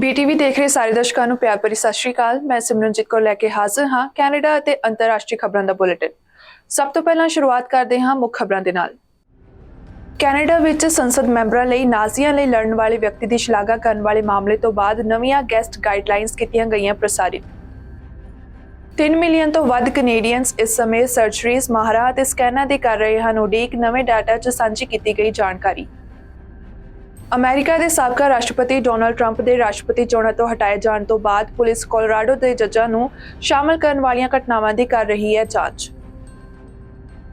BTV देख रहे ਸਾਰੇ ਦਰਸ਼ਕਾਂ ਨੂੰ ਪਿਆਰ ਭਰੀ ਸਤਿ ਸ਼੍ਰੀ ਅਕਾਲ। ਮੈਂ ਸਿਮਰਨਜੀਤ ਕੌਰ ਲੈ ਕੇ ਹਾਜ਼ਰ ਹਾਂ ਕੈਨੇਡਾ ਅਤੇ ਅੰਤਰਰਾਸ਼ਟਰੀ ਖਬਰਾਂ ਦਾ ਬੁਲੇਟਿਨ। ਸਭ ਤੋਂ ਪਹਿਲਾਂ ਸ਼ੁਰੂਆਤ ਕਰਦੇ ਹਾਂ ਮੁੱਖ ਖਬਰਾਂ ਦੇ ਨਾਲ। ਕੈਨੇਡਾ ਵਿੱਚ ਸੰਸਦ ਮੈਂਬਰਾਂ ਲਈ ਨਾਜ਼ੀਆਂ ਲਈ ਲੜਨ ਵਾਲੇ ਵਿਅਕਤੀ ਦੀ ਸ਼ਲਾਘਾ ਕਰਨ ਵਾਲੇ ਮਾਮਲੇ ਤੋਂ ਬਾਅਦ ਨਵੀਆਂ ਗੈਸਟ ਗਾਈਡਲਾਈਨਸ ਕੀਤੀਆਂ ਗਈਆਂ ਪ੍ਰਸਾਰਿਤ। 3 ਮਿਲੀਅਨ ਤੋਂ ਵੱਧ ਕੈਨੇਡੀਅਨਸ ਇਸ ਸਮੇਂ ਸਰਜਰੀਜ਼ ਮਾਹਰਾਂ ਅਤੇ ਸਕੈਨਾਂ ਦੀ ਕਰ ਰਹੇ ਹਨ ਉਡੀਕ। ਨਵੇਂ ਡਾਟਾ 'ਚ ਸਾਂਝੀ ਕੀਤੀ ਗਈ ਜਾਣਕਾਰੀ। ਅਮਰੀਕਾ ਦੇ ਸਾਬਕਾ ਰਾਸ਼ਟਰਪਤੀ ਡੋਨਾਲਡ ਟਰੰਪ ਦੇ ਰਾਸ਼ਟਰਪਤੀ ਚੋਣਾਂ ਤੋਂ ਹਟਾਏ ਜਾਣ ਤੋਂ ਬਾਅਦ ਪੁਲਿਸ ਕੋਲੋਰਾਡੋ ਦੇ ਜੱਜਾਂ ਨੂੰ ਸ਼ਾਮਲ ਕਰਨ ਵਾਲੀਆਂ ਘਟਨਾਵਾਂ ਦੀ ਕਰ ਰਹੀ ਹੈ ਜਾਂਚ।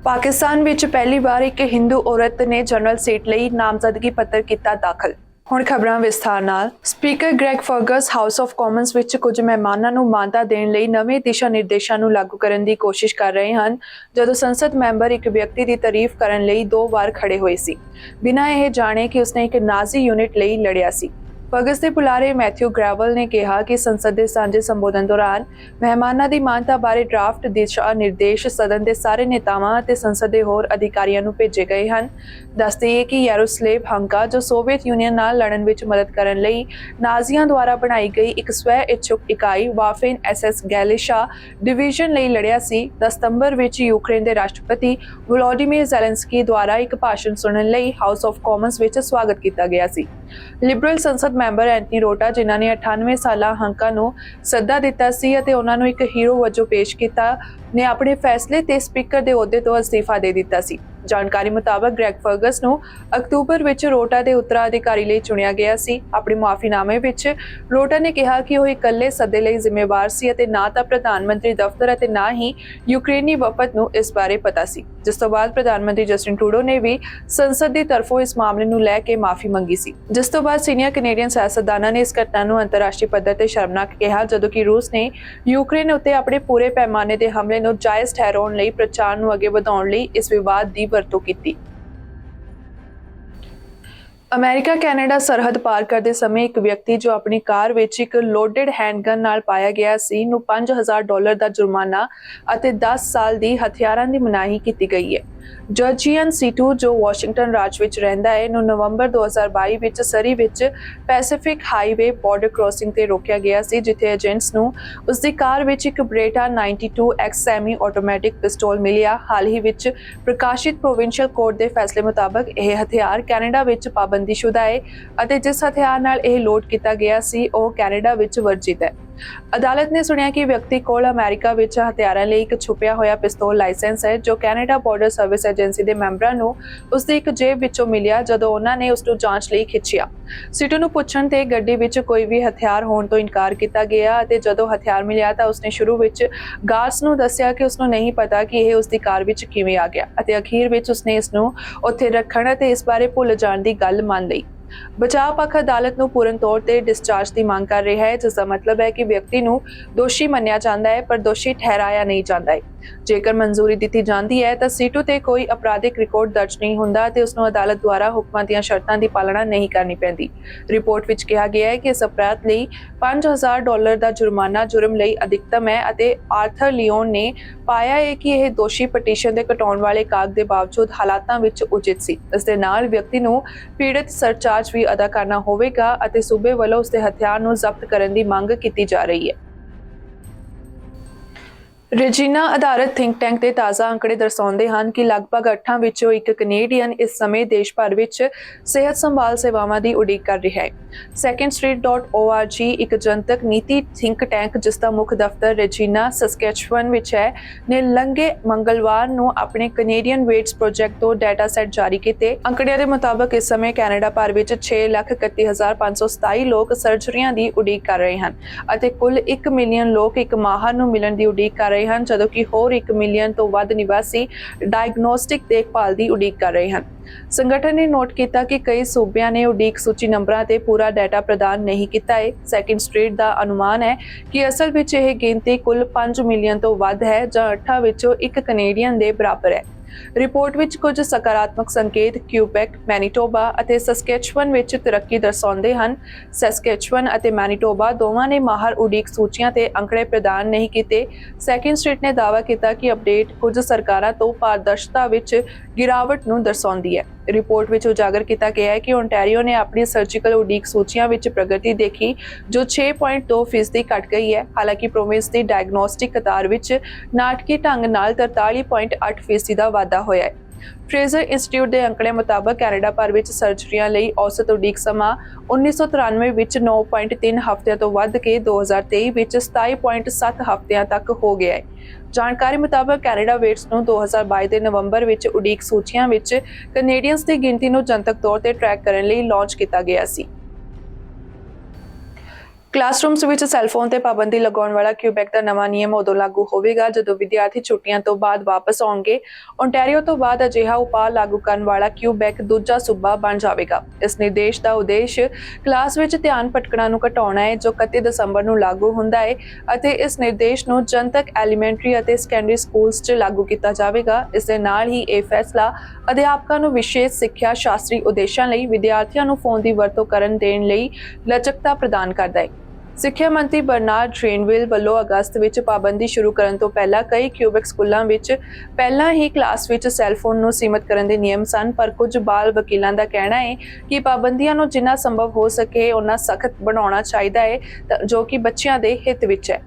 ਪਾਕਿਸਤਾਨ ਵਿੱਚ ਪਹਿਲੀ ਵਾਰ ਇੱਕ ਹਿੰਦੂ ਔਰਤ ਨੇ ਜਨਰਲ ਸੀਟ ਲਈ ਨਾਮਜ਼ਦਗੀ ਪੱਤਰ ਕੀਤਾ ਦਾਖਲ। ਹੁਣ ਖਬਰਾਂ ਵਿਸਥਾਰ ਨਾਲ। Speaker Greg Fergus House of Commons ਵਿੱਚ ਕੁਝ ਮਹਿਮਾਨਾਂ ਨੂੰ ਮਾਨਤਾ ਦੇਣ ਲਈ ਨਵੇਂ ਦਿਸ਼ਾ ਨਿਰਦੇਸ਼ਾਂ ਨੂੰ ਲਾਗੂ ਕਰਨ ਦੀ ਕੋਸ਼ਿਸ਼ ਕਰ ਰਹੇ ਹਨ, ਜਦੋਂ ਸੰਸਦ ਮੈਂਬਰ ਇੱਕ ਵਿਅਕਤੀ ਦੀ ਤਾਰੀਫ ਕਰਨ ਲਈ 2 ਵਾਰ ਖੜੇ ਹੋਏ ਸੀ, ਬਿਨਾਂ ਇਹ ਜਾਣੇ ਕਿ ਉਸਨੇ ਇੱਕ ਨਾਜ਼ੀ ਯੂਨਿਟ ਲਈ ਲੜਿਆ ਸੀ। ਫਰਗਸ ਦੇ ਬੁਲਾਰੇ ਮੈਥਿਊ ਗ੍ਰੈਵਲ ਨੇ ਕਿਹਾ ਕਿ ਸੰਸਦ ਦੇ ਸਾਂਝੇ ਸੰਬੋਧਨ ਦੌਰਾਨ ਮਹਿਮਾਨਾਂ ਦੀ ਮਾਨਤਾ ਬਾਰੇ ਡਰਾਫਟ ਦਿਸ਼ਾ ਨਿਰਦੇਸ਼ ਸਦਨ ਦੇ ਸਾਰੇ ਨੇਤਾਵਾਂ ਅਤੇ ਸੰਸਦ ਦੇ ਹੋਰ ਅਧਿਕਾਰੀਆਂ ਨੂੰ ਭੇਜੇ ਗਏ ਹਨ। ਦੱਸਦੇ ਹੈ ਕਿ ਯਾਰੋਸਲੇਵ ਹੰਕਾ, ਜੋ ਸੋਵੀਅਤ ਯੂਨੀਅਨ ਨਾਲ ਲੜਨ ਵਿੱਚ ਮਦਦ ਕਰਨ ਲਈ ਨਾਜ਼ੀਆਂ ਦੁਆਰਾ ਬਣਾਈ ਗਈ ਇੱਕ ਸਵੈ ਇੱਛੁਕ ਇਕਾਈ ਵਾਫੇਨ SS ਗੈਲਿਸ਼ਾ ਡਿਵੀਜ਼ਨ ਲਈ ਲੜਿਆ ਸੀ, 10 ਸਤੰਬਰ ਵਿੱਚ ਯੂਕਰੇਨ ਦੇ ਰਾਸ਼ਟਰਪਤੀ ਵੋਲੋਡੀਮੀਰ ਜ਼ੈਲੈਂਸਕੀ ਦੁਆਰਾ ਇੱਕ ਭਾਸ਼ਣ ਸੁਣਨ ਲਈ ਹਾਊਸ ਆਫ ਕਾਮਨਸ ਵਿੱਚ ਸਵਾਗਤ ਕੀਤਾ ਗਿਆ ਸੀ। ਲਿਬਰਲ ਸੰਸਦ ਮੈਂਬਰ ਐਂਥਨੀ ਰੋਟਾ, ਜਿਨ੍ਹਾਂ ਨੇ 98 ਸਾਲਾ ਹੰਕਾ ਨੂੰ ਸੱਦਾ ਦਿੱਤਾ ਸੀ ਅਤੇ ਉਹਨਾਂ ਨੂੰ ਇੱਕ ਹੀਰੋ ਵਜੋਂ ਪੇਸ਼ ਕੀਤਾ, ਨੇ ਆਪਣੇ ਫੈਸਲੇ ਤੇ ਸਪੀਕਰ ਦੇ ਅਹੁਦੇ ਤੋਂ ਅਸਤੀਫਾ ਦੇ ਦਿੱਤਾ ਸੀ। ਜਾਣਕਾਰੀ ਮੁਤਾਬਕ ਗ੍ਰੈਗ ਫਰਗਸ ਨੂੰ ਅਕਤੂਬਰ ਵਿੱਚ ਰੋਟਾ ਦੇ ਉੱਤਰਾਧਿਕਾਰੀ ਲਈ ਚੁਣਿਆ ਗਿਆ ਸੀ। ਆਪਣੇ ਮੁਆਫੀਨਾਮੇ ਵਿੱਚ ਰੋਟਾ ਨੇ ਕਿਹਾ ਕਿ ਉਹ ਇਕੱਲੇ ਸੱਦੇ ਲਈ ਜ਼ਿੰਮੇਵਾਰ ਸੀ ਅਤੇ ਨਾ ਤਾਂ ਪ੍ਰਧਾਨ ਮੰਤਰੀ ਦਫ਼ਤਰ ਅਤੇ ਨਾ ਹੀ ਯੂਕਰੇਨੀ ਵਫਦ ਨੂੰ ਇਸ ਬਾਰੇ ਪਤਾ ਸੀ, ਜਿਸ ਤੋਂ ਬਾਅਦ ਪ੍ਰਧਾਨ ਮੰਤਰੀ ਜਸਟਿਨ ਟਰੂਡੋ ਨੇ ਵੀ ਸੰਸਦ ਦੀ ਤਰਫੋਂ ਇਸ ਮਾਮਲੇ ਨੂੰ ਲੈ ਕੇ ਮਾਫੀ ਮੰਗੀ ਸੀ, ਜਿਸ ਤੋਂ ਬਾਅਦ ਸੀਨੀਅਰ ਕੈਨੇਡੀਅਨ ਸਿਆਸਤਦਾਨਾਂ ਨੇ ਇਸ ਘਟਨਾ ਨੂੰ ਅੰਤਰਰਾਸ਼ਟਰੀ ਪੱਧਰ ਤੇ ਸ਼ਰਮਨਾਕ ਕਿਹਾ, ਜਦੋਂ ਕਿ ਰੂਸ ਨੇ ਯੂਕਰੇਨ ਉੱਤੇ ਆਪਣੇ ਪੂਰੇ ਪੈਮਾਨੇ ਦੇ ਹਮਲੇ ਨੂੰ ਜਾਇਜ਼ ਠਹਿਰਾਉਣ ਲਈ ਪ੍ਰਚਾਰ ਨੂੰ ਅੱਗੇ ਵਧਾਉਣ ਲਈ ਇਸ ਵਿਵਾਦ ਦੀ ਵਰਤੋਂ ਕੀਤੀ। ਅਮਰੀਕਾ ਕੈਨੇਡਾ ਸਰਹੱਦ ਪਾਰ ਕਰਦੇ ਸਮੇਂ ਇੱਕ ਵਿਅਕਤੀ ਜੋ ਆਪਣੀ ਕਾਰ ਵਿੱਚ ਇੱਕ ਲੋਡਡ ਹੈਂਡਗਨ ਨਾਲ ਪਾਇਆ ਗਿਆ ਸੀ ਨੂੰ $5000 ਦਾ ਜੁਰਮਾਨਾ ਅਤੇ 10 ਸਾਲ ਦੀ ਹਥਿਆਰਾਂ ਦੀ ਮਨਾਹੀ ਕੀਤੀ ਗਈ ਹੈ। ਜਰਜੀਅਨ ਸੀਟੂ, ਜੋ ਵਾਸ਼ਿੰਗਟਨ ਰਾਜ ਵਿੱਚ ਰਹਿੰਦਾ ਹੈ, ਨੂੰ ਨਵੰਬਰ 2022 ਵਿੱਚ ਸਰੀ ਵਿੱਚ ਪੈਸੀਫਿਕ ਹਾਈਵੇ ਬਾਰਡਰ ਕ੍ਰਾਸਿੰਗ ਤੇ ਰੋਕਿਆ ਗਿਆ ਸੀ, ਜਿੱਥੇ ਏਜੰਟਸ ਨੂੰ ਉਸ ਦੀ ਕਾਰ ਵਿੱਚ ਇੱਕ ਬਰੇਟਾ 92X ਸੈਮੀ ਆਟੋਮੈਟਿਕ ਪਿਸਤੌਲ ਮਿਲਿਆ। ਹਾਲ ਹੀ ਵਿੱਚ ਪ੍ਰਕਾਸ਼ਿਤ ਪ੍ਰੋਵਿੰਸ਼ੀਅਲ ਕੋਰਟ ਦੇ ਫੈਸਲੇ ਮੁਤਾਬਕ ਇਹ ਹਥਿਆਰ ਕੈਨੇਡਾ ਵਿੱਚ ਪਾਬੰਦੀਸ਼ੁਦਾ ਹੈ ਅਤੇ ਜਿਸ ਹਥਿਆਰ ਨਾਲ ਇਹ ਲੋਡ ਕੀਤਾ ਗਿਆ ਸੀ ਉਹ ਕੈਨੇਡਾ ਵਿੱਚ ਵਰਜਿਤ ਹੈ। ਅਦਾਲਤ ਨੇ ਸੁਣਿਆ ਕਿ ਵਿਅਕਤੀ ਕੋਲ ਅਮਰੀਕਾ ਵਿੱਚ ਹਥਿਆਰਾਂ ਲਈ ਇੱਕ ਛੁਪਿਆ ਹੋਇਆ ਪਿਸਤੌਲ ਲਾਇਸੈਂਸ ਹੈ, ਜੋ ਕੈਨੇਡਾ ਬਾਰਡਰ ਸਰਵਿਸ ਏਜੰਸੀ ਦੇ ਮੈਂਬਰਾਂ ਨੂੰ ਉਸ ਦੀ ਇੱਕ ਜੇਬ ਵਿੱਚੋਂ ਮਿਲਿਆ ਜਦੋਂ ਉਹਨਾਂ ਨੇ ਉਸ ਨੂੰ ਜਾਂਚ ਲਈ ਖਿੱਚਿਆ। ਸੀਟੂ ਨੂੰ ਪੁੱਛਣ ਤੇ ਗੱਡੀ ਵਿੱਚ ਕੋਈ ਵੀ ਹਥਿਆਰ ਹੋਣ ਤੋਂ ਇਨਕਾਰ ਕੀਤਾ ਗਿਆ ਅਤੇ ਜਦੋਂ ਹਥਿਆਰ ਮਿਲਿਆ ਤਾਂ ਉਸਨੇ ਸ਼ੁਰੂ ਵਿੱਚ ਗਾਰਡਸ ਨੂੰ ਦੱਸਿਆ ਕਿ ਉਸਨੂੰ ਨਹੀਂ ਪਤਾ ਕਿ ਇਹ ਉਸ ਦੀ ਕਾਰ ਵਿੱਚ ਕਿਵੇਂ ਆ ਗਿਆ ਅਤੇ ਅਖੀਰ ਵਿੱਚ ਉਸਨੇ ਇਸ ਨੂੰ ਉੱਥੇ ਰੱਖਣ ਅਤੇ ਇਸ ਬਾਰੇ ਭੁੱਲ ਜਾਣ ਦੀ ਗੱਲ ਮੰਨ ਲਈ। ਬਚਾਅ ਪੱਖ ਅਦਾਲਤ ਨੂੰ ਪੂਰਨ ਤੌਰ ਤੇ ਡਿਸਚਾਰਜ ਦੀ ਮੰਗ ਕਰ ਰਿਹਾ ਹੈ, ਜਿਸ ਦਾ ਮਤਲਬ ਹੈ ਕਿ ਵਿਅਕਤੀ ਨੂੰ ਦੋਸ਼ੀ ਮੰਨਿਆ ਜਾਂਦਾ ਹੈ ਪਰ ਦੋਸ਼ੀ ਠਹਿਰਾਇਆ ਨਹੀਂ ਜਾਂਦਾ ਹੈ। ਜੇਕਰ ਮਨਜ਼ੂਰੀ ਦਿੱਤੀ ਜਾਂਦੀ ਹੈ ਤਾਂ ਸੀਟੂ ਤੇ ਕੋਈ ਅਪਰਾਧਿਕ ਰਿਕਾਰਡ ਦਰਜ ਨਹੀਂ ਹੁੰਦਾ ਤੇ ਉਸ ਨੂੰ ਅਦਾਲਤ ਦੁਆਰਾ ਹੁਕਮਾਂ ਦੀਆਂ ਸ਼ਰਤਾਂ ਦੀ ਪਾਲਣਾ ਨਹੀਂ ਕਰਨੀ ਪੈਂਦੀ। ਰਿਪੋਰਟ ਵਿੱਚ ਕਿਹਾ ਗਿਆ ਹੈ ਕਿ ਇਸ ਅਪਰਾਧ ਲਈ $5000 ਦਾ ਜੁਰਮਾਨਾ ਜੁਰਮ ਲਈ ਅਧਿਕਤਮ ਹੈ ਅਤੇ ਆਰਥਰ ਲਿਓਨ ਨੇ ਪਾਇਆ ਹੈ ਕਿ ਇਹ ਦੋਸ਼ੀ ਪਟੀਸ਼ਨ ਦੇ ਘਟਾਉਣ ਵਾਲੇ ਕਾਗ ਦੇ ਬਾਵਜੂਦ ਹਾਲਾਤਾਂ ਵਿੱਚ ਉਚਿਤ ਸੀ। ਇਸ ਦੇ ਨਾਲ ਵਿਅਕਤੀ ਨੂੰ ਪੀੜਤ ਸਰਚਾਰਜ ਵੀ ਅਦਾ ਕਰਨਾ ਹੋਵੇਗਾ ਅਤੇ ਸੂਬੇ ਵੱਲੋਂ ਉਸ ਦੇ ਹਥਿਆਰ ਨੂੰ ਜ਼ਬਤ ਕਰਨ ਦੀ ਮੰਗ ਕੀਤੀ ਜਾ ਰਹੀ ਹੈ। ਰੈਜੀਨਾ ਆਧਾਰਿਤ ਥਿੰਕ ਟੈਂਕ ਦੇ ਤਾਜ਼ਾ ਅੰਕੜੇ ਦਰਸਾਉਂਦੇ ਹਨ ਕਿ ਲਗਭਗ 8 ਵਿੱਚੋਂ ਇੱਕ ਕੈਨੇਡੀਅਨ ਇਸ ਸਮੇਂ ਦੇਸ਼ ਭਰ ਵਿੱਚ ਸਿਹਤ ਸੰਭਾਲ ਸੇਵਾਵਾਂ ਦੀ ਉਡੀਕ ਕਰ ਰਿਹਾ ਹੈ। secondstreet.org ਇੱਕ ਜਨਤਕ ਨੀਤੀ ਥਿੰਕ ਟੈਂਕ, ਜਿਸ ਦਾ ਮੁੱਖ ਦਫ਼ਤਰ ਰੈਜੀਨਾ, ਸਸਕੈਚੁਅਨ ਵਿੱਚ ਹੈ, ਨੇ ਲੰਘੇ ਮੰਗਲਵਾਰ ਨੂੰ ਆਪਣੇ ਕੈਨੇਡੀਅਨ ਵੇਟਸ ਪ੍ਰੋਜੈਕਟ ਤੋਂ ਡਾਟਾ ਸੈੱਟ ਜਾਰੀ ਕੀਤੇ। ਅੰਕੜਿਆਂ ਦੇ ਮੁਤਾਬਕ ਇਸ ਸਮੇਂ ਕੈਨੇਡਾ ਭਰ ਵਿੱਚ 6,31,527 ਲੋਕ ਸਰਜਰੀਆਂ ਦੀ ਉਡੀਕ ਕਰ ਰਹੇ ਹਨ ਅਤੇ ਕੁੱਲ 1 ਮਿਲੀਅਨ ਲੋਕ ਇੱਕ ਮਾਹਰ ਨੂੰ ਮਿਲਣ ਦੀ ਉਡੀਕ ਕਰ ਰਹੇ ਹਨ, ਜਦੋਂ ਕਿ ਹੋਰ 1 ਮਿਲੀਅਨ ਤੋਂ ਵੱਧ ਨਿਵਾਸੀ ਡਾਇਗਨੋਸਟਿਕ ਦੇਖਭਾਲ ਦੀ ਉਡੀਕ ਕਰ ਰਹੇ ਹਨ। ਸੰਗਠਨ ਨੇ ਨੋਟ ਕੀਤਾ ਕਿ ਕਈ ਸੂਬਿਆਂ ਨੇ ਉਡੀਕ ਸੂਚੀ ਨੰਬਰਾਂ ਤੇ ਪੂਰਾ ਡਾਟਾ ਪ੍ਰਦਾਨ ਨਹੀਂ ਕੀਤਾ ਹੈ। ਸੈਕੰਡ ਸਟਰੀਟ ਦਾ ਅਨੁਮਾਨ ਹੈ ਕਿ ਅਸਲ ਵਿੱਚ ਇਹ ਗਿਣਤੀ ਕੁੱਲ 5 ਮਿਲੀਅਨ ਤੋਂ ਵੱਧ ਹੈ, ਜਾਂ 8 ਵਿੱਚੋਂ ਇੱਕ ਕੈਨੇਡੀਅਨ ਦੇ ਬਰਾਬਰ ਹੈ। ਰਿਪੋਰਟ ਵਿੱਚ ਕੁਝ ਸਕਾਰਾਤਮਕ ਸੰਕੇਤ ਕਿਊਬੈਕ, ਮੈਨੀਟੋਬਾ ਅਤੇ ਸਸਕੈਚੁਅਨ ਵਿੱਚ ਤਰੱਕੀ ਦਰਸਾਉਂਦੇ ਹਨ। ਸਸਕੈਚੁਅਨ ਅਤੇ ਮੈਨੀਟੋਬਾ ਦੋਵਾਂ ਨੇ ਮਾਹਰ ਉਡੀਕ ਸੂਚੀਆਂ ਤੇ ਅੰਕੜੇ ਪ੍ਰਦਾਨ ਨਹੀਂ ਕੀਤੇ। ਸੈਕੰਡ ਸਟਰੀਟ ਨੇ ਦਾਅਵਾ ਕੀਤਾ ਕਿ ਅਪਡੇਟ ਕੁਝ ਸਰਕਾਰਾਂ ਤੋਂ ਪਾਰਦਰਸ਼ਤਾ ਵਿੱਚ ਗਿਰਾਵਟ ਨੂੰ ਦਰਸਾਉਂਦੀ ਹੈ। ਰਿਪੋਰਟ ਵਿੱਚ ਉਜਾਗਰ ਕੀਤਾ ਗਿਆ ਹੈ ਕਿ ਓਨਟਾਰੀਓ ਨੇ ਆਪਣੀ ਸਰਜੀਕਲ ਉਡੀਕ ਸੂਚੀਆਂ ਵਿੱਚ ਪ੍ਰਗਤੀ ਦੇਖੀ ਜੋ 6.2% ਘਟ ਗਈ ਹੈ। ਹਾਲਾਂਕਿ ਪ੍ਰੋਵਿੰਸ ਦੀ ਡਾਇਗਨੋਸਟਿਕ ਕਤਾਰ ਵਿੱਚ ਨਾਟਕੀ ਢੰਗ ਨਾਲ 43.8% ਦਾ ਵਾਧਾ ਹੋਇਆ ਹੈ। ਫਰੇਜ਼ਰ ਇੰਸਟੀਚਿਊਟ ਦੇ ਅੰਕੜਿਆਂ ਮੁਤਾਬਕ ਕੈਨੇਡਾ ਭਰ ਵਿੱਚ ਸਰਜਰੀਆਂ ਲਈ ਔਸਤ ਉਡੀਕ ਸਮਾਂ 1993 ਵਿੱਚ 9.3 ਹਫ਼ਤਿਆਂ ਤੋਂ ਵੱਧ ਕੇ 2023 ਵਿੱਚ 27.7 ਹਫ਼ਤਿਆਂ ਤੱਕ ਹੋ ਗਿਆ ਹੈ। ਜਾਣਕਾਰੀ ਮੁਤਾਬਕ ਕੈਨੇਡਾ ਵੇਟਸ ਨੂੰ 2022 ਦੇ ਨਵੰਬਰ ਵਿੱਚ ਉਡੀਕ ਸੂਚੀਆਂ ਵਿੱਚ ਕੈਨੇਡੀਅਨਸ ਦੀ ਗਿਣਤੀ ਨੂੰ ਜਨਤਕ ਤੌਰ ਤੇ ਟਰੈਕ ਕਰਨ ਲਈ ਲਾਂਚ ਕੀਤਾ ਗਿਆ ਸੀ। ਕਲਾਸਰੂਮਸ ਵਿੱਚ ਸੈੱਲਫੋਨ ਤੇ ਪਾਬੰਦੀ ਲਗਾਉਣ ਵਾਲਾ ਕਿਊਬੈਕ ਦਾ ਨਵਾਂ ਨਿਯਮ ਉਦੋਂ ਲਾਗੂ ਹੋਵੇਗਾ ਜਦੋਂ ਵਿਦਿਆਰਥੀ ਛੁੱਟੀਆਂ ਤੋਂ ਬਾਅਦ ਵਾਪਸ ਆਉਣਗੇ। ਓਨਟਾਰੀਓ ਤੋਂ ਬਾਅਦ ਅਜਿਹਾ ਉਪਾਅ ਲਾਗੂ ਕਰਨ ਵਾਲਾ ਕਿਊਬੈਕ ਦੂਜਾ ਸੂਬਾ ਬਣ ਜਾਵੇਗਾ। ਇਸ ਨਿਰਦੇਸ਼ ਦਾ ਉਦੇਸ਼ ਕਲਾਸ ਵਿੱਚ ਧਿਆਨ ਭਟਕਣਾ ਨੂੰ ਘਟਾਉਣਾ ਹੈ ਜੋ 31 ਦਸੰਬਰ ਨੂੰ ਲਾਗੂ ਹੁੰਦਾ ਹੈ ਅਤੇ ਇਸ ਨਿਰਦੇਸ਼ ਨੂੰ ਜਨਤਕ ਐਲੀਮੈਂਟਰੀ ਅਤੇ ਸੈਕੰਡਰੀ ਸਕੂਲਸ 'ਚ ਲਾਗੂ ਕੀਤਾ ਜਾਵੇਗਾ। ਇਸ ਦੇ ਨਾਲ ਹੀ ਇਹ ਫੈਸਲਾ ਅਧਿਆਪਕਾਂ ਨੂੰ ਵਿਸ਼ੇਸ਼ ਸਿੱਖਿਆ ਸ਼ਾਸਤਰੀ ਉਦੇਸ਼ਾਂ ਲਈ ਵਿਦਿਆਰਥੀਆਂ ਨੂੰ ਫੋਨ ਦੀ ਵਰਤੋਂ ਕਰਨ ਦੇਣ ਲਈ ਲਚਕਤਾ ਪ੍ਰਦਾਨ ਕਰਦਾ ਹੈ। ਸਿੱਖਿਆ ਮੰਤਰੀ ਬਰਨਾਰਡ ਡਰੇਨਵਿਲ ਵੱਲੋਂ ਅਗਸਤ ਵਿੱਚ ਪਾਬੰਦੀ ਸ਼ੁਰੂ ਕਰਨ ਤੋਂ ਪਹਿਲਾਂ ਕਈ ਕਿਊਬੈਕ ਸਕੂਲਾਂ ਵਿੱਚ ਪਹਿਲਾਂ ਹੀ ਕਲਾਸ ਵਿੱਚ ਸੈੱਲਫੋਨ ਨੂੰ ਸੀਮਤ ਕਰਨ ਦੇ ਨਿਯਮ ਸਨ, ਪਰ ਕੁਝ ਬਾਲ ਵਕੀਲਾਂ ਦਾ ਕਹਿਣਾ ਹੈ ਕਿ ਪਾਬੰਦੀਆਂ ਨੂੰ ਜਿੰਨਾ ਸੰਭਵ ਹੋ ਸਕੇ ਉਨਾ ਸਖਤ ਬਣਾਉਣਾ ਚਾਹੀਦਾ ਹੈ ਜੋ ਕਿ ਬੱਚਿਆਂ ਦੇ ਹਿੱਤ ਵਿੱਚ ਹੈ।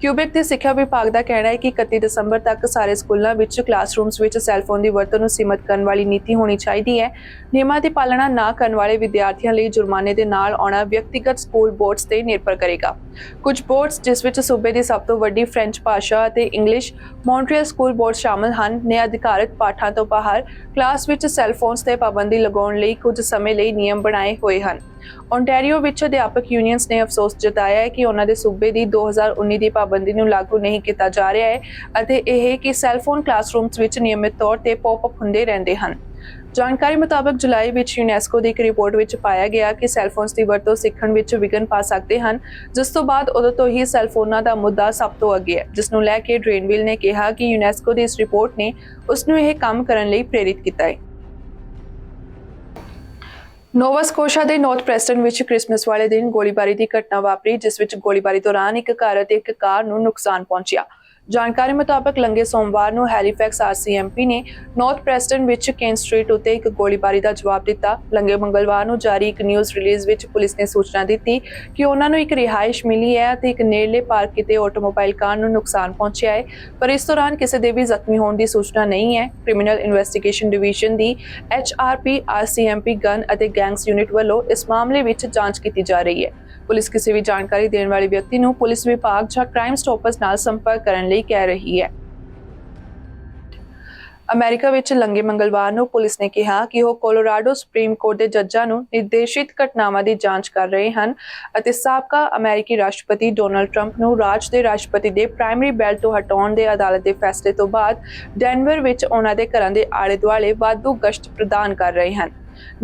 ਕਿਊਬੈਕ ਦੇ ਸਿੱਖਿਆ ਵਿਭਾਗ ਦਾ ਕਹਿਣਾ ਹੈ ਕਿ 31 ਦਸੰਬਰ ਤੱਕ ਸਾਰੇ ਸਕੂਲਾਂ ਵਿੱਚ ਕਲਾਸਰੂਮਸ ਵਿੱਚ ਸੈੱਲਫੋਨ ਦੀ ਵਰਤੋਂ ਨੂੰ ਸੀਮਤ ਕਰਨ ਵਾਲੀ ਨੀਤੀ ਹੋਣੀ ਚਾਹੀਦੀ ਹੈ। ਨਿਯਮਾਂ ਦੀ ਪਾਲਣਾ ਨਾ ਕਰਨ ਵਾਲੇ ਵਿਦਿਆਰਥੀਆਂ ਲਈ ਜੁਰਮਾਨੇ ਦੇ ਨਾਲ ਆਉਣਾ ਵਿਅਕਤੀਗਤ ਸਕੂਲ ਬੋਰਡਸ ਤੇ ਨਿਰਭਰ ਕਰੇਗਾ। ਕੁਝ ਬੋਰਡਸ ਜਿਸ ਵਿੱਚ ਸੂਬੇ ਦੀ ਸਭ ਤੋਂ ਵੱਡੀ ਫ੍ਰੈਂਚ ਭਾਸ਼ਾ ਅਤੇ ਇੰਗਲਿਸ਼ ਮੌਂਟਰੀਅਲ ਸਕੂਲ ਬੋਰਡ ਸ਼ਾਮਲ ਹਨ ਨੇ ਅਧਿਕਾਰਤ ਪਾਠਾਂ ਤੋਂ ਬਾਹਰ ਕਲਾਸ ਵਿੱਚ ਸੈੱਲਫੋਨਸ ਤੇ ਪਾਬੰਦੀ ਲਗਾਉਣ ਲਈ ਕੁਝ ਸਮੇਂ ਲਈ ਨਿਯਮ ਬਣਾਏ ਹੋਏ ਹਨ। ਓਨਟਾਰੀਓ ਵਿੱਚ ਅਧਿਆਪਕ ਯੂਨੀਅਨਸ ਨੇ ਅਫਸੋਸ ਜਤਾਇਆ ਹੈ ਕਿ ਉਹਨਾਂ ਦੇ ਸੂਬੇ ਦੀ 2019 ਦੀ ਪਾਬੰਦੀ ਨੂੰ ਲਾਗੂ ਨਹੀਂ ਕੀਤਾ ਜਾ ਰਿਹਾ ਹੈ ਅਤੇ ਇਹ ਕਿ ਸੈੱਲਫੋਨ ਕਲਾਸਰੂਮਸ ਵਿੱਚ ਨਿਯਮਿਤ ਤੌਰ ਤੇ ਪੌਪ-ਅਪ ਹੁੰਦੇ ਰਹਿੰਦੇ ਹਨ। ਜਾਣਕਾਰੀ ਮੁਤਾਬਕ ਜੁਲਾਈ ਵਿੱਚ ਯੂਨੈਸਕੋ ਦੀ ਇੱਕ ਰਿਪੋਰਟ ਵਿੱਚ ਪਾਇਆ ਗਿਆ ਕਿ ਸੈੱਲਫੋਨਸ ਦੀ ਵਰਤੋਂ ਸਿੱਖਣ ਵਿੱਚ ਵਿਘਨ ਪਾ ਸਕਦੇ ਹਨ, ਜਿਸ ਤੋਂ ਬਾਅਦ ਉਦੋਂ ਤੋਂ ਹੀ ਸੈੱਲਫੋਨਾਂ ਦਾ ਮੁੱਦਾ ਸਭ ਤੋਂ ਅੱਗੇ ਹੈ, ਜਿਸ ਨੂੰ ਲੈ ਕੇ ਡਰੇਨਵਿਲ ਨੇ ਕਿਹਾ ਕਿ ਯੂਨੈਸਕੋ ਦੀ ਇਸ ਰਿਪੋਰਟ ਨੇ ਉਸ ਨੂੰ ਇਹ ਕੰਮ ਕਰਨ ਲਈ ਪ੍ਰੇਰਿਤ ਕੀਤਾ ਹੈ। ਨੋਵਾ ਸਕੋਸ਼ਾ ਦੇ ਨਾਰਥ ਪ੍ਰੈਸਟਨ ਵਿੱਚ ਕ੍ਰਿਸਮਸ ਵਾਲੇ ਦਿਨ ਗੋਲੀਬਾਰੀ ਦੀ ਘਟਨਾ ਵਾਪਰੀ, ਜਿਸ ਵਿੱਚ ਗੋਲੀਬਾਰੀ ਦੌਰਾਨ ਇੱਕ ਘਰ ਅਤੇ ਇੱਕ ਕਾਰ ਨੂੰ ਨੁਕਸਾਨ ਪਹੁੰਚਿਆ। ਜਾਣਕਾਰੀ ਮੁਤਾਬਕ ਲੰਘੇ ਸੋਮਵਾਰ ਨੂੰ ਹੈਲੀਫੈਕਸ RCMP ਨੇ ਨਾਰਥ ਪ੍ਰੈਸਟਨ ਵਿੱਚ ਕੇਨ ਸਟਰੀਟ ਉੱਤੇ ਇੱਕ ਗੋਲੀਬਾਰੀ ਦਾ ਜਵਾਬ ਦਿੱਤਾ। ਲੰਘੇ ਮੰਗਲਵਾਰ ਨੂੰ ਜਾਰੀ ਇੱਕ ਨਿਊਜ਼ ਰਿਲੀਜ਼ ਵਿੱਚ ਪੁਲਿਸ ਨੇ ਸੂਚਨਾ ਦਿੱਤੀ ਕਿ ਉਹਨਾਂ ਨੂੰ ਇੱਕ ਰਿਹਾਇਸ਼ ਮਿਲੀ ਹੈ ਅਤੇ ਇੱਕ ਨੇੜਲੇ ਪਾਰਕ ਕੀਤੇ ਆਟੋਮੋਬਾਈਲ ਕਾਰ ਨੂੰ ਨੁਕਸਾਨ ਪਹੁੰਚਿਆ ਹੈ, ਪਰ ਇਸ ਦੌਰਾਨ ਕਿਸੇ ਦੇ ਵੀ ਜ਼ਖਮੀ ਹੋਣ ਦੀ ਸੂਚਨਾ ਨਹੀਂ ਹੈ। ਕ੍ਰਿਮੀਨਲ ਇਨਵੈਸਟੀਗੇਸ਼ਨ ਡਿਵੀਜ਼ਨ ਦੀ HRP RCMP ਗਨ ਅਤੇ ਗੈਂਗਸ ਯੂਨਿਟ ਵੱਲੋਂ ਇਸ ਮਾਮਲੇ ਵਿੱਚ ਜਾਂਚ ਕੀਤੀ ਜਾ ਰਹੀ ਹੈ। ਪੁਲਿਸ ਕਿਸੇ ਵੀ ਜਾਣਕਾਰੀ ਦੇਣ ਵਾਲੇ ਵਿਅਕਤੀ ਨੂੰ ਪੁਲਿਸ ਵਿਭਾਗ ਜਾਂ ਕ੍ਰਾਈਮ ਸਟਾਪਰਸ ਨਾਲ ਸੰਪਰਕ ਕਰਨ ਲਈ ਕਹਿ ਰਹੀ ਹੈ। ਅਮਰੀਕਾ ਵਿੱਚ ਲੰਘੇ ਮੰਗਲਵਾਰ ਨੂੰ ਪੁਲਿਸ ਨੇ ਕਿਹਾ ਕਿ ਉਹ ਕੋਲੋਰਾਡੋ ਸੁਪਰੀਮ ਕੋਰਟ ਦੇ ਜੱਜਾਂ ਨੂੰ ਨਿਰਦੇਸ਼ਿਤ ਘਟਨਾਵਾਂ ਦੀ ਜਾਂਚ ਕਰ ਰਹੇ ਹਨ ਅਤੇ ਸਾਬਕਾ ਅਮਰੀਕੀ ਰਾਸ਼ਟਰਪਤੀ ਡੋਨਾਲਡ ਟਰੰਪ ਨੂੰ ਰਾਜ ਦੇ ਰਾਸ਼ਟਰਪਤੀ ਦੇ ਪ੍ਰਾਇਮਰੀ ਬੈਲਟ ਤੋਂ ਹਟਾਉਣ ਦੇ ਅਦਾਲਤ ਦੇ ਫੈਸਲੇ ਤੋਂ ਬਾਅਦ ਡੈਨਵਰ ਵਿੱਚ ਉਹਨਾਂ ਦੇ ਘਰਾਂ ਦੇ ਆਲੇ-ਦੁਆਲੇ ਵਾਧੂ ਗਸ਼ਤ ਪ੍ਰਦਾਨ ਕਰ ਰਹੇ ਹਨ।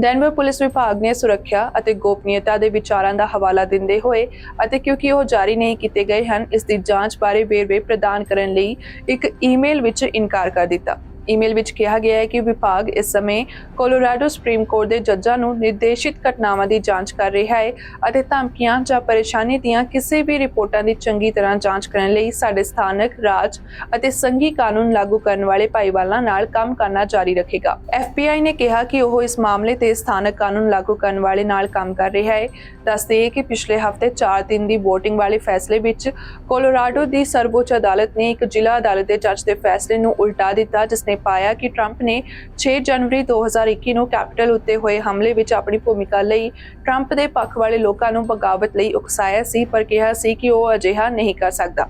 ਡੈਨਵਰ ਪੁਲਿਸ ਵਿਭਾਗ ਨੇ ਸੁਰੱਖਿਆ ਅਤੇ ਗੋਪਨੀਯਤਾ ਦੇ ਵਿਚਾਰਾਂ ਦਾ ਹਵਾਲਾ ਦਿੰਦੇ ਹੋਏ ਅਤੇ ਕਿਉਂਕਿ ਉਹ ਜਾਰੀ ਨਹੀਂ ਕੀਤੇ ਗਏ ਹਨ, ਇਸ ਦੀ ਜਾਂਚ ਬਾਰੇ ਵੇਰਵੇ ਪ੍ਰਦਾਨ ਕਰਨ ਲਈ ਇੱਕ ਈਮੇਲ ਵਿੱਚ ਇਨਕਾਰ ਕਰ ਦਿੱਤਾ। ਈਮੇਲ ਵਿੱਚ ਕਿਹਾ ਗਿਆ ਹੈ ਕਿ ਵਿਭਾਗ ਇਸ ਸਮੇਂ ਕੋਲੋਰਾਡੋ ਸੁਪਰੀਮ ਕੋਰਟ ਦੇ ਜੱਜਾਂ ਨੂੰ ਨਿਰਦੇਸ਼ਿਤ ਘਟਨਾਵਾਂ ਦੀ ਜਾਂਚ ਕਰ ਰਿਹਾ ਹੈ ਅਤੇ ਧਮਕੀਆਂ ਜਾਂ ਪਰੇਸ਼ਾਨੀ ਦੀਆਂ ਕਿਸੇ ਵੀ ਰਿਪੋਰਟਾਂ ਦੀ ਚੰਗੀ ਤਰ੍ਹਾਂ ਜਾਂਚ ਕਰਨ ਲਈ ਸਾਡੇ ਸਥਾਨਕ, ਰਾਜ ਅਤੇ ਸੰਘੀ ਕਾਨੂੰਨ ਲਾਗੂ ਕਰਨ ਵਾਲੇ ਭਾਈਵਾਲਾਂ ਨਾਲ ਕੰਮ ਕਰਨਾ ਜਾਰੀ ਰੱਖੇਗਾ। FBI ਨੇ ਕਿਹਾ ਕਿ ਉਹ ਇਸ ਮਾਮਲੇ ਤੇ ਸਥਾਨਕ ਕਾਨੂੰਨ ਲਾਗੂ ਕਰਨ ਵਾਲੇ ਨਾਲ ਕੰਮ ਕਰ ਰਿਹਾ ਹੈ। ਦੱਸਦੇ ਕਿ ਪਿਛਲੇ ਹਫ਼ਤੇ 4 ਦਿਨ ਦੀ VOTING ਵਾਲੇ ਫੈਸਲੇ ਵਿੱਚ ਕੋਲੋਰਾਡੋ ਦੀ ਸਰਵਉੱਚ ਅਦਾਲਤ ਨੇ ਇੱਕ ਜ਼ਿਲ੍ਹਾ ਅਦਾਲਤ ਦੇ ਜੱਜ ਦੇ ਫੈਸਲੇ ਨੂੰ ਉਲਟਾ ਦਿੱਤਾ, ਜਿਸ ਨੇ ਪਾਇਆ ਕਿ ਟਰੰਪ ਨੇ 6 ਜਨਵਰੀ 2021 ਨੂੰ ਕੈਪੀਟਲ ਉੱਤੇ ਹੋਏ ਹਮਲੇ ਵਿੱਚ ਆਪਣੀ ਭੂਮਿਕਾ ਲਈ ਟਰੰਪ ਦੇ ਪੱਖ ਵਾਲੇ ਲੋਕਾਂ ਨੂੰ ਬਗਾਵਤ ਲਈ ਉਕਸਾਇਆ ਸੀ, ਪਰ ਕਿਹਾ ਸੀ ਕਿ ਉਹ ਅਜਿਹਾ ਨਹੀਂ ਕਰ ਸਕਦਾ।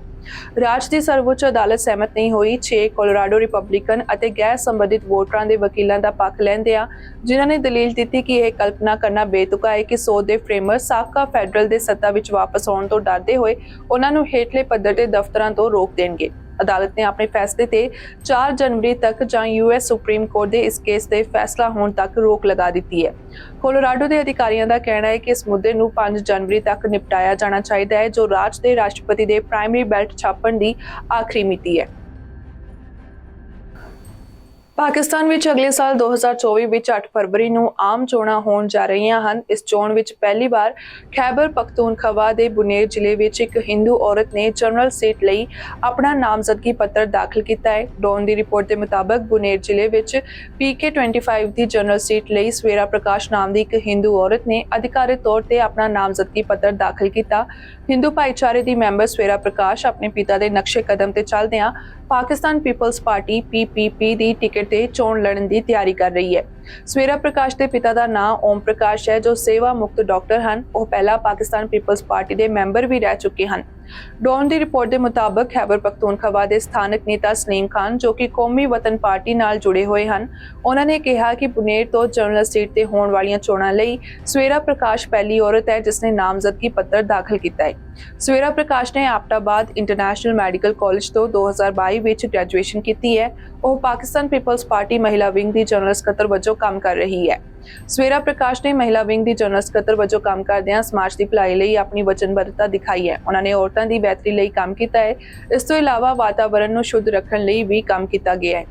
ਰਾਜ ਦੀ ਸਰਵਉੱਚ ਅਦਾਲਤ ਸਹਿਮਤ ਨਹੀਂ ਹੋਈ। 6 ਕੋਲੋਰਾਡੋ ਰਿਪਬਲਿਕਨ ਅਤੇ ਗੈਰ ਸੰਬੰਧਿਤ ਵੋਟਰਾਂ ਦੇ ਵਕੀਲਾਂ ਦਾ ਪੱਖ ਲੈਂਦਿਆਂ ਜਿਨ੍ਹਾਂ ਨੇ ਦਲੀਲ ਦਿੱਤੀ ਕਿ ਇਹ ਕਲਪਨਾ ਕਰਨਾ ਬੇਤੁਕਾ ਹੈ ਕਿ ਸੋਧ ਦੇ ਫਰੇਮਰ ਸਾਬਕਾ ਫੈਡਰਲ ਦੇ ਸੱਤਾ ਵਿੱਚ ਵਾਪਸ ਆਉਣ ਤੋਂ ਡਰਦੇ ਹੋਏ ਉਹਨਾਂ ਨੂੰ ਹੇਠਲੇ ਪੱਧਰ ਦੇ ਦਫ਼ਤਰਾਂ ਤੋਂ ਰੋਕ ਦੇਣਗੇ। ਅਦਾਲਤ ਨੇ ਆਪਣੇ ਫੈਸਲੇ ਤੇ 4 ਜਨਵਰੀ ਤੱਕ ਜਾਂ US ਸੁਪਰੀਮ ਕੋਰਟ ਦੇ ਇਸ ਕੇਸ ਤੇ ਫੈਸਲਾ ਹੋਣ ਤੱਕ ਰੋਕ ਲਗਾ ਦਿੱਤੀ ਹੈ। ਕੋਲੋਰਾਡੋ ਦੇ ਅਧਿਕਾਰੀਆਂ ਦਾ ਕਹਿਣਾ ਹੈ ਕਿ ਇਸ ਮੁੱਦੇ ਨੂੰ 5 ਜਨਵਰੀ ਤੱਕ ਨਿਪਟਾਇਆ ਜਾਣਾ ਚਾਹੀਦਾ ਹੈ, ਜੋ ਰਾਜ ਦੇ ਰਾਸ਼ਟਰਪਤੀ ਦੇ ਪ੍ਰਾਇਮਰੀ ਬੈਲਟ ਛਾਪਣ ਦੀ ਆਖਰੀ ਮਿਤੀ ਹੈ। ਪਾਕਿਸਤਾਨ ਵਿੱਚ ਅਗਲੇ ਸਾਲ 2024 ਵਿੱਚ 8 ਫਰਵਰੀ ਨੂੰ ਆਮ ਚੋਣਾਂ ਹੋਣ ਜਾ ਰਹੀਆਂ ਹਨ। ਇਸ ਚੋਣ ਵਿੱਚ ਪਹਿਲੀ ਵਾਰ ਖੈਬਰ ਪਖਤੂਨਖਵਾ ਦੇ ਬੁਨੇਰ ਜ਼ਿਲ੍ਹੇ ਵਿੱਚ ਇੱਕ ਹਿੰਦੂ ਔਰਤ ਨੇ ਜਨਰਲ ਸੀਟ ਲਈ ਆਪਣਾ ਨਾਮਜ਼ਦਗੀ ਪੱਤਰ ਦਾਖਲ ਕੀਤਾ ਹੈ। ਡੌਨ ਦੀ ਰਿਪੋਰਟ ਦੇ ਮੁਤਾਬਕ ਬੁਨੇਰ ਜ਼ਿਲ੍ਹੇ ਵਿੱਚ PK25 ਦੀ ਜਨਰਲ ਸੀਟ ਲਈ ਸਵੇਰਾ ਪ੍ਰਕਾਸ਼ ਨਾਮ ਦੀ ਇੱਕ ਹਿੰਦੂ ਔਰਤ ਨੇ ਅਧਿਕਾਰਿਤ ਤੌਰ ਤੇ ਆਪਣਾ ਨਾਮਜ਼ਦਗੀ ਪੱਤਰ ਦਾਖਲ ਕੀਤਾ। ਹਿੰਦੂ ਭਾਈਚਾਰੇ ਦੀ ਮੈਂਬਰ ਸਵੇਰਾ ਪ੍ਰਕਾਸ਼ ਆਪਣੇ ਪਿਤਾ ਦੇ ਨਕਸ਼ੇ ਕਦਮ ਤੇ ਚੱਲਦਿਆਂ ਪਾਕਿਸਤਾਨ ਪੀਪਲਸ ਪਾਰਟੀ PPP ਦੀ ਟਿਕਟ ਤੇ ਚੋਣ ਲੜਨ ਦੀ ਤਿਆਰੀ ਕਰ ਰਹੀ ਹੈ। ਸਵੇਰਾ ਪ੍ਰਕਾਸ਼ ਦੇ ਪਿਤਾ ਦਾ ਨਾਮ ਓਮ ਪ੍ਰਕਾਸ਼ ਹੈ, ਜੋ ਸੇਵਾ ਮੁਕਤ ਡਾਕਟਰ ਹਨ। ਉਹ ਪਹਿਲਾਂ ਪਾਕਿਸਤਾਨ ਪੀਪਲਸ ਪਾਰਟੀ ਦੇ ਮੈਂਬਰ ਵੀ ਰਹਿ ਚੁੱਕੇ ਹਨ। ਡੌਨ ਦੀ ਰਿਪੋਰਟ ਦੇ ਮੁਤਾਬਕ ਖੈਬਰ ਪਖਤੂਨਖਵਾ ਦੇ ਸਥਾਨਕ ਨੇਤਾ ਸਲੀਮ ਖਾਨ, ਜੋ ਕਿ ਕੌਮੀ ਵਤਨ ਪਾਰਟੀ ਨਾਲ ਜੁੜੇ ਹੋਏ ਹਨ, ਉਹਨਾਂ ਨੇ ਕਿਹਾ ਕਿ ਬੁਨੇਰ ਤੋਂ ਜਨਰਲ ਸੀਟ ਤੇ ਹੋਣ ਵਾਲੀਆਂ ਚੋਣਾਂ ਲਈ ਸਵੇਰਾ ਪ੍ਰਕਾਸ਼ ਪਹਿਲੀ ਔਰਤ ਹੈ ਜਿਸ ਨੇ ਨਾਮਜ਼ਦਗੀ ਪੱਤਰ ਦਾਖਲ ਕੀਤਾ ਹੈ। ਸਵੇਰਾ ਪ੍ਰਕਾਸ਼ ਨੇ ਐਬਟਾਬਾਦ ਇੰਟਰਨੈਸ਼ਨਲ ਮੈਡੀਕਲ ਕਾਲਜ ਤੋਂ 2022 ਵਿੱਚ ਗ੍ਰੈਜੂਏਸ਼ਨ ਕੀਤੀ ਹੈ। ਉਹ ਪਾਕਿਸਤਾਨ ਪੀਪਲਸ ਪਾਰਟੀ ਮਹਿਲਾ ਵਿੰਗ ਦੀ ਜਨਰਲ ਸਕੱਤਰ ਵਜੋਂ ਕੰਮ ਕਰ ਰਹੀ ਹੈ। ਸਵੇਰਾ ਪ੍ਰਕਾਸ਼ ਨੇ ਮਹਿਲਾ ਵਿੰਗ ਦੀ ਜਨਰਲ ਸਕੱਤਰ ਵਜੋਂ ਕੰਮ ਕਰਦਿਆਂ ਸਮਾਜ ਦੀ ਭਲਾਈ ਲਈ ਆਪਣੀ ਵਚਨਬੱਧਤਾ ਦਿਖਾਈ ਹੈ। ਉਹਨਾਂ ਨੇ ਔਰਤਾਂ ਦੀ ਬਿਹਤਰੀ ਲਈ ਕੰਮ ਕੀਤਾ ਹੈ। ਇਸ ਤੋਂ ਇਲਾਵਾ ਵਾਤਾਵਰਣ ਨੂੰ ਸ਼ੁੱਧ ਰੱਖਣ ਲਈ ਵੀ ਕੰਮ ਕੀਤਾ ਗਿਆ ਹੈ।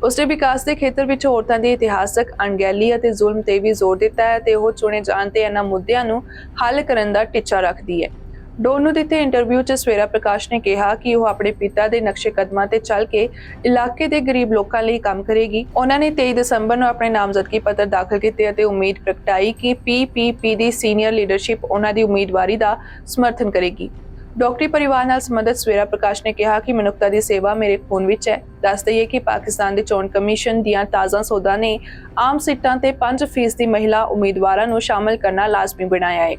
ਉਸਨੇ ਵਿਕਾਸ ਦੇ ਖੇਤਰ ਵਿੱਚ ਔਰਤਾਂ ਦੀ ਇਤਿਹਾਸਕ ਅਣਗਹਿਲੀ ਅਤੇ ਜ਼ੁਲਮ ਤੇ ਵੀ ਜ਼ੋਰ ਦਿੱਤਾ ਹੈ ਤੇ ਉਹ ਚੁਣੇ ਜਾਣ ਤੇ ਇਹਨਾਂ ਮੁੱਦਿਆਂ ਨੂੰ ਹੱਲ ਕਰਨ ਦਾ ਟੀਚਾ ਰੱਖਦੀ ਹੈ। ਡੌਨ ਨੂੰ ਦਿੱਤੇ ਇੰਟਰਵਿਊ 'ਚ ਸਵੇਰਾ ਪ੍ਰਕਾਸ਼ ਨੇ ਕਿਹਾ ਕਿ ਉਹ ਆਪਣੇ ਪਿਤਾ ਦੇ ਨਕਸ਼ੇ ਕਦਮਾਂ ਤੇ ਚੱਲ ਕੇ ਇਲਾਕੇ ਦੇ ਗਰੀਬ ਲੋਕਾਂ ਲਈ ਕੰਮ ਕਰੇਗੀ। ਉਹਨਾਂ ਨੇ 23 ਦਸੰਬਰ ਨੂੰ ਆਪਣੇ ਨਾਮਜ਼ਦਗੀ ਪੱਤਰ ਦਾਖਲ ਕੀਤੇ ਅਤੇ ਉਮੀਦ ਪ੍ਰਗਟਾਈ ਕਿ PPP ਦੀ ਸੀਨੀਅਰ ਲੀਡਰਸ਼ਿਪ ਉਹਨਾਂ ਦੀ ਉਮੀਦਵਾਰੀ ਦਾ ਸਮਰਥਨ ਕਰੇਗੀ। ਡਾਕਟਰੀ ਪਰਿਵਾਰ ਨਾਲ ਸੰਬੰਧਿਤ ਸਵੇਰਾ ਪ੍ਰਕਾਸ਼ ਨੇ ਕਿਹਾ ਕਿ ਮਨੁੱਖਤਾ ਦੀ ਸੇਵਾ ਮੇਰੇ ਖੂਨ ਵਿੱਚ ਹੈ। ਦੱਸ ਦਈਏ ਕਿ ਪਾਕਿਸਤਾਨ ਦੇ ਚੋਣ ਕਮਿਸ਼ਨ ਦੀਆਂ ਤਾਜ਼ਾ ਸੋਧਾਂ ਨੇ ਆਮ ਸੀਟਾਂ ਤੇ 5% ਦੀ ਮਹਿਲਾ ਉਮੀਦਵਾਰਾਂ ਨੂੰ ਸ਼ਾਮਲ ਕਰਨਾ ਲਾਜ਼ਮੀ ਬਣਾਇਆ ਹੈ।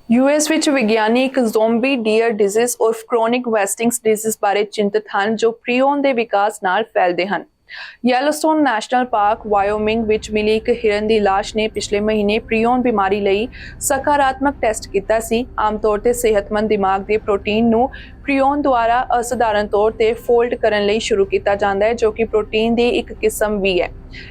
US ਵਿੱਚ ਵਿਗਿਆਨੀ ਇੱਕ ਜ਼ੋਂਬੀ ਡੀਅਰ ਡਿਜ਼ੀਜ਼ ਉਰਫ ਕ੍ਰੋਨਿਕ ਵੈਸਟਿੰਗਸ ਡਿਜ਼ੀਜ਼ ਬਾਰੇ ਚਿੰਤਤ ਹਨ, ਜੋ ਪ੍ਰੀਓਨ ਦੇ ਵਿਕਾਸ ਨਾਲ ਫੈਲਦੇ ਹਨ। ਯੈਲੋਸਟੋਨ ਨੈਸ਼ਨਲ ਪਾਰਕ ਵਾਇਓਮਿੰਗ ਵਿੱਚ ਮਿਲੀ ਇੱਕ ਹਿਰਨ ਦੀ ਲਾਸ਼ ਨੇ ਪਿਛਲੇ ਮਹੀਨੇ ਪ੍ਰੀਓਨ ਬਿਮਾਰੀ ਲਈ ਸਕਾਰਾਤਮਕ ਟੈਸਟ ਕੀਤਾ ਸੀ। ਆਮ ਤੌਰ ਤੇ ਸਿਹਤਮੰਦ ਦਿਮਾਗ ਦੇ ਪ੍ਰੋਟੀਨ ਨੂੰ ਪ੍ਰੀਓਨ ਦੁਆਰਾ ਅਸਧਾਰਨ ਤੌਰ ਤੇ ਫੋਲਡ ਕਰਨ ਲਈ ਸ਼ੁਰੂ ਕੀਤਾ ਜਾਂਦਾ ਹੈ, ਜੋ ਕਿ ਪ੍ਰੋਟੀਨ ਦੀ ਇੱਕ ਕਿਸਮ ਵੀ ਹੈ।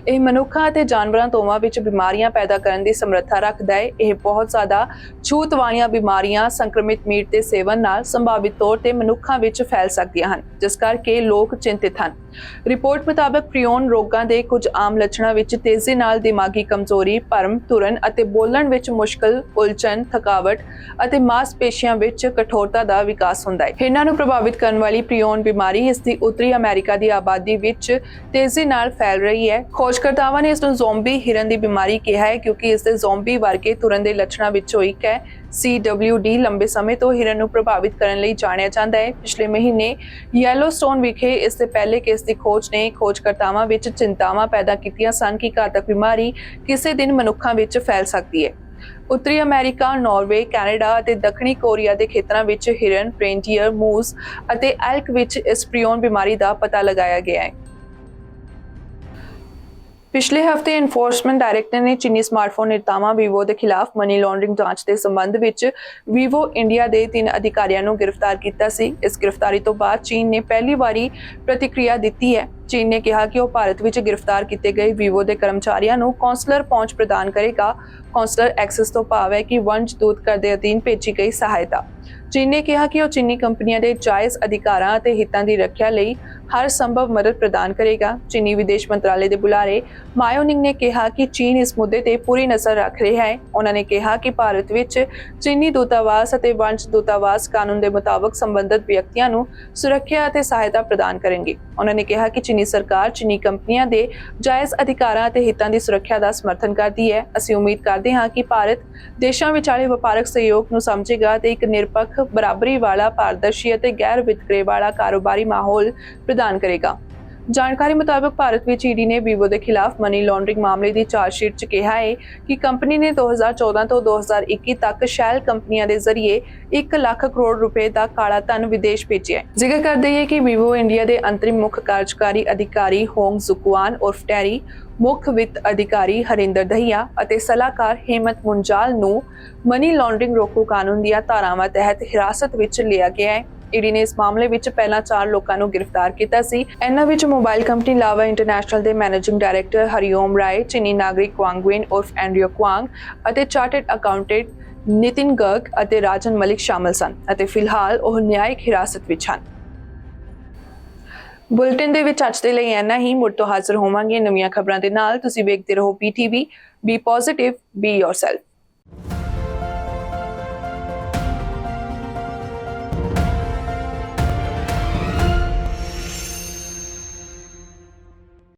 ਇਹ ਮਨੁੱਖਾਂ ਅਤੇ ਜਾਨਵਰਾਂ ਦੋਵਾਂ ਵਿੱਚ ਬਿਮਾਰੀਆਂ ਪੈਦਾ ਕਰਨ ਦੀ ਸਮਰੱਥਾ ਰੱਖਦਾ ਹੈ। ਇਹ ਬਹੁਤ ਜ਼ਿਆਦਾ ਛੂਤ ਵਾਲੀਆਂ ਬਿਮਾਰੀਆਂ ਸੰਕਰਮਿਤ ਮੀਟ ਦੇ ਸੇਵਨ ਨਾਲ ਸੰਭਾਵਿਤ ਤੌਰ ਤੇ ਮਨੁੱਖਾਂ ਵਿੱਚ ਫੈਲ ਸਕਦੀਆਂ ਹਨ, ਜਿਸ ਕਰਕੇ ਲੋਕ ਚਿੰਤਿਤ ਹਨ। ਰਿਪੋਰਟ ਮੁਤਾਬਕ ਪ੍ਰੀਓਨ ਰੋਗਾਂ ਦੇ ਕੁਝ ਆਮ ਲੱਛਣਾਂ ਵਿੱਚ ਤੇਜ਼ੀ ਨਾਲ ਦਿਮਾਗੀ ਕਮਜ਼ੋਰੀ, ਭਰਮ, ਤੁਰਨ ਅਤੇ ਬੋਲਣ ਵਿੱਚ ਮੁਸ਼ਕਲ, ਉਲਝਣ, ਥਕਾਵਟ ਅਤੇ ਮਾਸਪੇਸ਼ੀਆਂ ਵਿੱਚ ਕਠੋਰਤਾ ਦਾ ਵਿਕਾਸ ਹੁੰਦਾ ਹੈ। ਇਹਨਾਂ ਨੂੰ ਪ੍ਰਭਾਵਿਤ ਕਰਨ ਵਾਲੀ ਪ੍ਰੀਓਨ ਬਿਮਾਰੀ ਇਸ ਦੀ ਉੱਤਰੀ ਅਮਰੀਕਾ ਦੀ ਆਬਾਦੀ ਵਿੱਚ ਤੇਜ਼ੀ ਨਾਲ ਫੈਲ ਰਹੀ ਹੈ। ਖੋਜਕਰਤਾਵਾਂ ਨੇ ਇਸ ਨੂੰ ਜ਼ੋਂਬੀ ਹਿਰਨ ਦੀ ਬਿਮਾਰੀ ਕਿਹਾ ਹੈ, ਕਿਉਂਕਿ ਇਸ ਦੇ ਜ਼ੋਂਬੀ ਵਰਗੇ ਤੁਰਨ ਦੇ ਲੱਛਣਾਂ ਵਿੱਚੋਂ ਇੱਕ ਹੈ। CWD ਲੰਬੇ ਸਮੇਂ ਤੋਂ ਹਿਰਨ ਨੂੰ ਪ੍ਰਭਾਵਿਤ ਕਰਨ ਲਈ ਜਾਣਿਆ ਜਾਂਦਾ ਹੈ। ਪਿਛਲੇ ਮਹੀਨੇ ਯੈਲੋਸਟੋਨ ਵਿਖੇ ਇਸ ਦੇ ਪਹਿਲੇ ਕੇਸ ਦੀ ਖੋਜ ਨੇ ਖੋਜਕਰਤਾਵਾਂ ਵਿੱਚ ਚਿੰਤਾਵਾਂ ਪੈਦਾ ਕੀਤੀਆਂ ਸਨ ਕਿ ਘਾਤਕ ਬਿਮਾਰੀ ਕਿਸੇ ਦਿਨ ਮਨੁੱਖਾਂ ਵਿੱਚ ਫੈਲ ਸਕਦੀ ਹੈ। ਉੱਤਰੀ ਅਮਰੀਕਾ, ਨਾਰਵੇ, ਕੈਨੇਡਾ ਅਤੇ ਦੱਖਣੀ ਕੋਰੀਆ ਦੇ ਖੇਤਰਾਂ ਵਿੱਚ ਹਿਰਨ, ਰੇਨਡੀਅਰ, ਮੂਸ ਅਤੇ ਐਲਕ ਵਿੱਚ ਇਸ ਪ੍ਰੀਓਨ ਬਿਮਾਰੀ ਦਾ ਪਤਾ ਲਗਾਇਆ ਗਿਆ ਹੈ। ਪਿਛਲੇ ਹਫ਼ਤੇ ਐਨਫੋਰਸਮੈਂਟ ਡਾਇਰੈਕਟਰ ਨੇ ਚੀਨੀ ਸਮਾਰਟਫੋਨ ਨਿਰਮਾਤਾ ਵੀਵੋ ਦੇ ਖਿਲਾਫ ਮਨੀ ਲਾਂਡਰਿੰਗ ਜਾਂਚ ਦੇ ਸੰਬੰਧ ਵਿੱਚ ਵੀਵੋ ਇੰਡੀਆ ਦੇ 3 ਅਧਿਕਾਰੀਆਂ ਨੂੰ ਗ੍ਰਿਫਤਾਰ ਕੀਤਾ ਸੀ। ਇਸ ਗ੍ਰਿਫਤਾਰੀ ਤੋਂ ਬਾਅਦ ਚੀਨ ਨੇ ਪਹਿਲੀ ਵਾਰੀ ਪ੍ਰਤੀਕਿਰਿਆ ਦਿੱਤੀ ਹੈ। ਚੀਨ ਨੇ ਕਿਹਾ ਕਿ ਉਹ ਭਾਰਤ ਵਿੱਚ ਗ੍ਰਿਫਤਾਰ ਕੀਤੇ ਗਏ ਵੀਵੋ ਦੇ ਕਰਮਚਾਰੀਆਂ ਨੂੰ ਕੌਂਸਲਰ ਪਹੁੰਚ ਪ੍ਰਦਾਨ ਕਰੇਗਾ। ਕੌਂਸਲਰ ਐਕਸੈਸ ਤੋਂ ਭਾਵ ਹੈ ਕਿ ਵੰਸ਼ ਦੂਤ ਕਰ ਦੇ ਅਧੀਨ ਭੇਜੀ ਗਈ ਸਹਾਇਤਾ। ਚੀਨ ਨੇ ਕਿਹਾ ਕਿ ਉਹ ਚੀਨੀ ਕੰਪਨੀਆਂ ਦੇ ਜਾਇਜ਼ ਅਧਿਕਾਰਾਂ ਅਤੇ ਹਿੱਤਾਂ ਦੀ ਰੱਖਿਆ ਲਈ ਹਰ ਸੰਭਵ ਮਦਦ ਪ੍ਰਦਾਨ ਕਰੇਗਾ। ਚੀਨੀ ਵਿਦੇਸ਼ ਮੰਤਰਾਲੇ ਦੇ ਬੁਲਾਰੇ ਮਾਇਓਨਿੰਗ ਨੇ ਕਿਹਾ ਕਿ ਚੀਨ ਇਸ ਮੁੱਦੇ ਤੇ ਪੂਰੀ ਨਜ਼ਰ ਰੱਖ ਰਿਹਾ ਹੈ। ਉਹਨਾਂ ਨੇ ਕਿਹਾ ਕਿ ਭਾਰਤ ਵਿੱਚ ਚੀਨੀ ਦੂਤਾਵਾਸ ਅਤੇ ਵੰਸ਼ ਦੂਤਾਵਾਸ ਕਾਨੂੰਨ ਦੇ ਮੁਤਾਬਕ ਸੰਬੰਧਿਤ ਵਿਅਕਤੀਆਂ ਨੂੰ ਸੁਰੱਖਿਆ ਅਤੇ ਸਹਾਇਤਾ ਪ੍ਰਦਾਨ ਕਰਨਗੇ। ਉਹਨਾਂ ਨੇ ਕਿਹਾ ਕਿ ਚੀਨੀ ਸਰਕਾਰ ਚੀਨੀ ਕੰਪਨੀਆਂ ਦੇ ਜਾਇਜ਼ ਅਧਿਕਾਰਾਂ ਅਤੇ ਹਿੱਤਾਂ ਦੀ ਸੁਰੱਖਿਆ ਦਾ ਸਮਰਥਨ ਕਰਦੀ ਹੈ। ਅਸੀਂ ਉਮੀਦ ਕਰਦੇ ਹਾਂ ਕਿ ਭਾਰਤ ਦੇਸ਼ਾਂ ਵਿਚਾਲੇ ਵਪਾਰਕ ਸਹਿਯੋਗ ਨੂੰ ਸਮਝੇਗਾ ਤੇ ਇੱਕ ਨਿਰਪੱਖ, ਬਰਾਬਰੀ ਵਾਲਾ, ਪਾਰਦਰਸ਼ੀ ਅਤੇ ਗੈਰ ਵਿਤਕਰੇ ਵਾਲਾ ਕਾਰੋਬਾਰੀ ਮਾਹੌਲ ਪ੍ਰਦਾਨ ਕਰੇਗਾ। ਜਾਣਕਾਰੀ ਮੁਤਾਬਕ ਭਾਰਤ ਵਿੱਚ ਈਡੀ ਨੇ ਵੀਵੋ ਦੇ ਖਿਲਾਫ ਮਨੀ ਲਾਂਡਰਿੰਗ ਮਾਮਲੇ ਦੀ ਚਾਰਜਸ਼ੀਟ 'ਚ ਕਿਹਾ ਹੈ ਕਿ ਕੰਪਨੀ ਨੇ 2014 ਤੋਂ 2021 ਤੱਕ ਸ਼ੈਲ ਕੰਪਨੀਆਂ ਦੇ ਜ਼ਰੀਏ 1 ਲੱਖ ਕਰੋੜ ਰੁਪਏ ਦਾ ਕਾਲਾ ਧਨ ਵਿਦੇਸ਼ ਭੇਜਿਆ ਹੈ। ਜ਼ਿਕਰ ਕਰ ਦਈਏ ਕਿ ਵੀਵੋ ਇੰਡੀਆ ਦੇ ਅੰਤਰਿਮ ਮੁੱਖ ਕਾਰਜਕਾਰੀ ਅਧਿਕਾਰੀ ਹੋਂਗ ਜ਼ੁਕਵਾਨ ਉਰਫ ਟੈਰੀ, ਮੁੱਖ ਵਿੱਤ ਅਧਿਕਾਰੀ ਹਰਿੰਦਰ ਦਹੀਆ ਅਤੇ ਸਲਾਹਕਾਰ ਹੇਮੰਤ ਮੁੰਜਾਲ ਨੂੰ ਮਨੀ ਲਾਂਡਰਿੰਗ ਰੋਕੂ ਕਾਨੂੰਨ ਦੀਆਂ ਧਾਰਾਵਾਂ ਤਹਿਤ ਹਿਰਾਸਤ ਵਿੱਚ ਲਿਆ ਗਿਆ ਹੈ। ਈਡੀ ਨੇ ਇਸ ਮਾਮਲੇ ਵਿੱਚ ਪਹਿਲਾਂ 4 ਲੋਕਾਂ ਨੂੰ ਗ੍ਰਿਫਤਾਰ ਕੀਤਾ ਸੀ। ਇਹਨਾਂ ਵਿੱਚ ਮੋਬਾਈਲ ਕੰਪਨੀ ਲਾਵਾ ਇੰਟਰਨੈਸ਼ਨਲ ਦੇ ਮੈਨੇਜਿੰਗ ਡਾਇਰੈਕਟਰ ਹਰੀਓਮ ਰਾਏ, ਚੀਨੀ ਨਾਗਰਿਕ ਕੁਆਂਗਵਿਨ ਉਰਫ ਐਂਡਰਿਓ ਕੁਆਂਗ ਅਤੇ ਚਾਰਟਰਡ ਅਕਾਊਂਟੈਂਟ ਨਿਤਿਨ ਗਰਗ ਅਤੇ ਰਾਜਨ ਮਲਿਕ ਸ਼ਾਮਲ ਸਨ ਅਤੇ ਫਿਲਹਾਲ ਉਹ ਨਿਆਇਕ ਹਿਰਾਸਤ ਵਿੱਚ ਹਨ। ਬੁਲਟਨ ਦੇ ਵਿੱਚ ਅੱਜ ਦੇ ਲਈ ਇੰਨਾ ਹੀ। ਮੁੜ ਤੋਂ ਹਾਜ਼ਰ ਹੋਵਾਂਗੇ ਨਵੀਆਂ ਖਬਰਾਂ ਦੇ ਨਾਲ। ਤੁਸੀਂ ਵੇਖਦੇ ਰਹੋ PTV। B positive, B yourself.